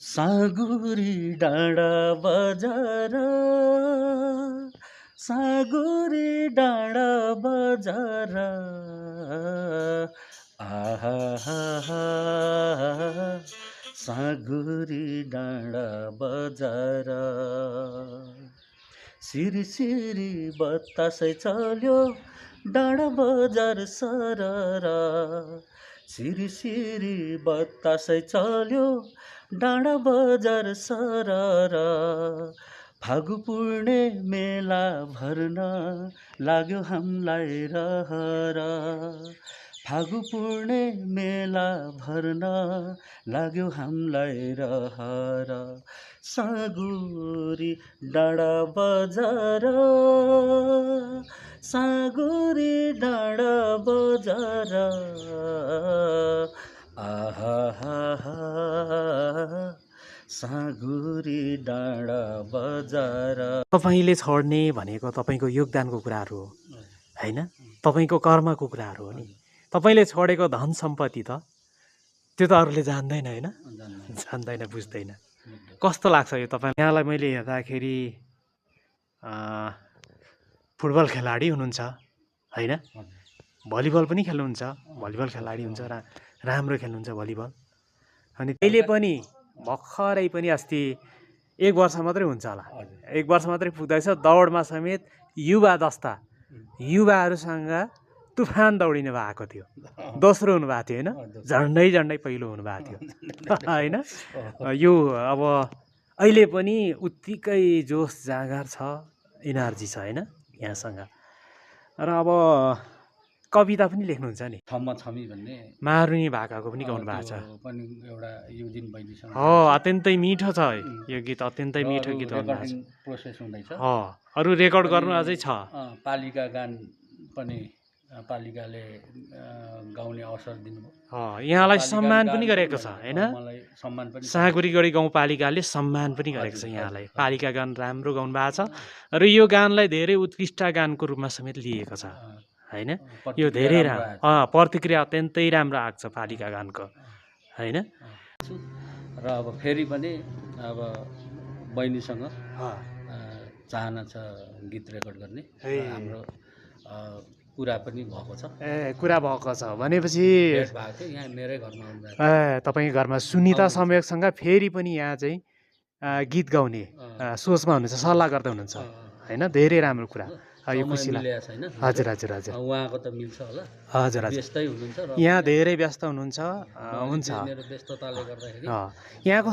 सागुरी डाँडा बजार सागुरी डाँडा बजार आहा सागुरी डाँडा बजार सिरी सिरी बतासै चल्यो डाँडा बजार सरर सिरी सिरी बतासै चल्यो डाँडा बजार सरर फागु पूर्णे मेला भर्न लाग्यो हामीलाई रहर फागु पूर्णे मेला भर्न लाग्यो हामीलाई रहर सागुरी डाँडा बजार सागुरी डाँडा बजार आहा सागुरी डाँडा बजार। तपाईले छोड्ने भनेको तपाईको योगदानको कुराहरू हो हैन, तपाईको कर्मको कुराहरू हो नि। तपाईले छोडेको धन सम्पत्ति त त्यो त अरूले जान्दैन हैन, जान्दैन बुझ्दैन। कस्तो लाग्छ यो तपाईँ यहाँलाई मैले हेर्दाखेरि फुटबल खेलाडी हुनुहुन्छ हैन, भलिबल पनि खेल्नुहुन्छ, भलिबल खेलाडी हुन्छ, राम्रो खेल्नुहुन्छ भलिबल। अनि अहिले पनि भर्खरै पनि अस्ति 1 वर्ष मात्रै हुन्छ होला, 1 वर्ष मात्रै पुग्दैछ, दौडमा समेत युवा दस्ता युवाहरूसँग तुफान दौडिनु भएको थियो, दोस्रो हुनुभएको थियो होइन, झन्डै पहिलो हुनुभएको थियो होइन। यो अब अहिले पनि उत्तिकै जोस जाँगर छ, इनर्जी छ होइन यहाँसँग। र अब कविता पनि लेख्नुहुन्छ नि, छम्म छमी भन्ने मारुनी भाकाको पनि गाउनु भएको छ पनि एउटा युजिन बहिनीसँग। हो, अत्यन्तै मिठो छ यो गीत, अत्यन्तै मिठो गीत गाउनु भएको छ। प्रोसेस हुँदैछ। हो, अरू रेकर्ड गर्नु अझै छ। पालिका गान पनि पालिकाले गाउने अवसर दिनुभयो। यहाँलाई सम्मान पनि गरेको छ होइन, मलाई सम्मान पनि साँगुरीगढी गाउँपालिकाले सम्मान पनि गरेको छ यहाँलाई। पालिका गान राम्रो गाउनु भएको छ र यो गानलाई धेरै उत्कृष्ट गानको रूपमा समेत लिएको छ हैन। यो धेरै राम्रो, प्रतिक्रिया अत्यन्तै राम्रो आएको छ पालिका गानको हैन। र अब फेरि पनि अब बहिनीसँग चाहना छ गीत रेकर्ड गर्ने। हाम्रो कुरा पनि भएको छ। कुरा भएको छ भनेपछि यहाँ मेरै घरमा आउँदा तपाईँको घरमा सुनिता सम्यकसँग फेरि पनि यहाँ चाहिँ गीत गाउने सोचमा हुनुहुन्छ, सल्लाह गर्दै हुनुहुन्छ हैन। धेरै राम्रो कुरा, यो खुसी लाग्छ। हजुर हजुर हजुर, उहाँको त मिल्छ होला। हजुर हजुर, व्यस्तै हुनुहुन्छ, यहाँ धेरै व्यस्त हुनुहुन्छ। हुन्छ, मेरो व्यस्तताले गर्दाखेरि यहाँको